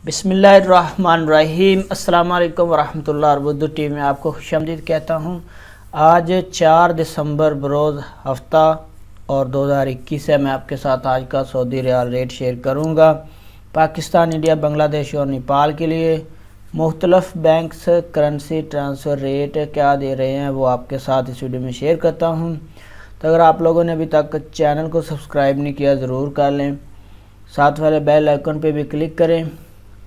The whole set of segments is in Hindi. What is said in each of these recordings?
बिस्मिल्लाहिर्रहमानिर्रहीम। अस्सलाम वालेकुम वरहमतुल्लाह। उर्दू टीवी में आपको खुशामदीद कहता हूँ। आज 4 दिसंबर बरोज़ हफ्ता और 2021 है। मैं आपके साथ आज का सऊदी रियाल रेट शेयर करूँगा। पाकिस्तान, इंडिया, बांग्लादेश और नेपाल के लिए मुख्तलिफ बैंक्स करेंसी ट्रांसफ़र रेट क्या दे रहे हैं वो आपके साथ इस वीडियो में शेयर करता हूँ। तो अगर आप लोगों ने अभी तक चैनल को सब्सक्राइब नहीं किया ज़रूर कर लें, साथ वाले बेल आइकन पे भी क्लिक करें।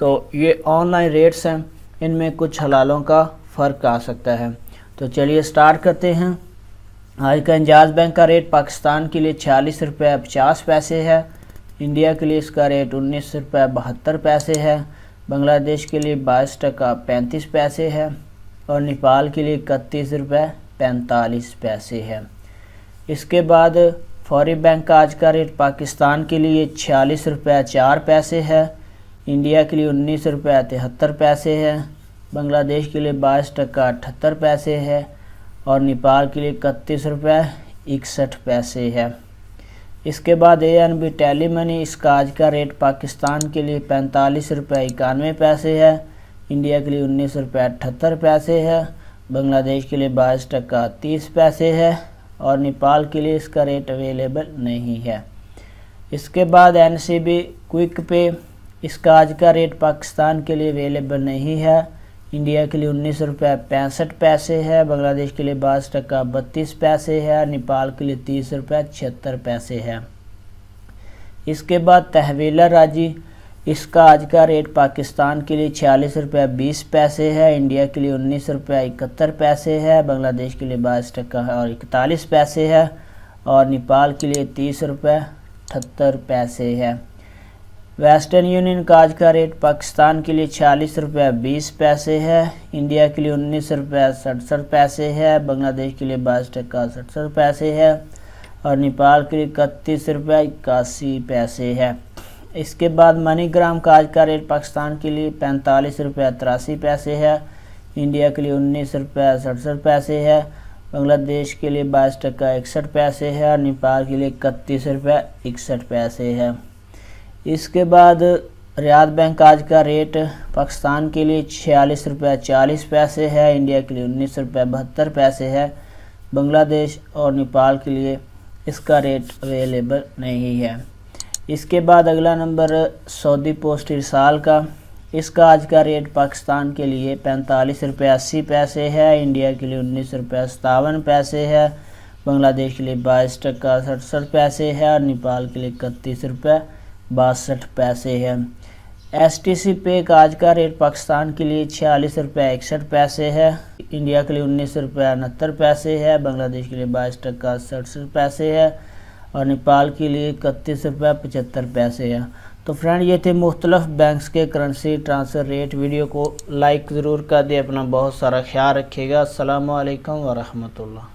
तो ये ऑनलाइन रेट्स हैं, इनमें कुछ हलालों का फ़र्क आ सकता है। तो चलिए स्टार्ट करते हैं। आज का इंजाज बैंक का रेट पाकिस्तान के लिए 46 रुपये 50 पैसे है। इंडिया के लिए इसका रेट 19 रुपये 72 पैसे है। बांग्लादेश के लिए 22 टका 35 पैसे है और नेपाल के लिए 31 रुपये 45 पैसे है। इसके बाद फौरी बैंक का आज का रेट पाकिस्तान के लिए 46 रुपये 4 पैसे है। इंडिया के लिए 19 रुपये 73 पैसे है। बांग्लादेश के लिए 22 टका 78 पैसे है और नेपाल के लिए 31 रुपये 61 पैसे है। इसके बाद ANB टेली मनी, इसका आज का रेट पाकिस्तान के लिए 45 रुपये 91 पैसे है। इंडिया के लिए 19 रुपये 78 पैसे है। बांग्लादेश के लिए 22 टका 30 पैसे है और नेपाल के लिए इसका रेट अवेलेबल नहीं है। इसके बाद NCB क्विक पे, इसका आज का रेट पाकिस्तान के लिए अवेलेबल नहीं है। इंडिया के लिए 19 रुपये 65 पैसे है। बांग्लादेश के लिए 22 टका 32 पैसे है। नेपाल के लिए 30 रुपये 76 पैसे है। इसके बाद तहवीला राजी, इसका आज का रेट पाकिस्तान के लिए 46 रुपये 20 पैसे है। इंडिया के लिए 19 रुपये 71 पैसे है। बांग्लादेश के लिए 22 टका और 41 पैसे है और नेपाल के लिए 30 रुपये 78 पैसे है। वेस्टर्न यूनियन का आज का रेट पाकिस्तान के लिए 46 रुपये 20 पैसे है। इंडिया के लिए 19 रुपये 67 पैसे है। बांग्लादेश के लिए 22 टका 67 पैसे है और नेपाल के लिए 31 रुपये 81 पैसे है। इसके बाद मनीग्राम का आज का रेट पाकिस्तान के लिए 45 रुपये 83 पैसे है। इंडिया के लिए 19 रुपये 67 पैसे है। बांग्लादेश के लिए 22 टका 61 पैसे है और नेपाल के लिए 31 रुपये 61 पैसे है। इसके बाद रियाद बैंक आज का रेट पाकिस्तान के लिए 46 रुपये 40 पैसे है। इंडिया के लिए 19 रुपये 72 पैसे है। बांग्लादेश और नेपाल के लिए इसका रेट अवेलेबल नहीं है। इसके बाद अगला नंबर सऊदी पोस्ट इरसाल का, इसका आज का रेट पाकिस्तान के लिए 45 रुपये 80 पैसे है। इंडिया के लिए 19 रुपये 57 पैसे है। बांग्लादेश के लिए 22 टका 67 पैसे है और नेपाल के लिए 31 रुपये 62 पैसे है। STC पे का आज का रेट पाकिस्तान के लिए 46 रुपये 61 पैसे है। इंडिया के लिए 19 रुपये 69 पैसे है। बांग्लादेश के लिए 22 टका 67 पैसे है और नेपाल के लिए 31 रुपये 75 पैसे है। तो फ्रेंड, ये थे मुख्तलिफ बैंक्स के करेंसी ट्रांसफ़र रेट। वीडियो को लाइक ज़रूर कर दे। अपना बहुत सारा ख्याल रखिएगा। अस्सलामु अलैकुम वरहमतुल्लाह।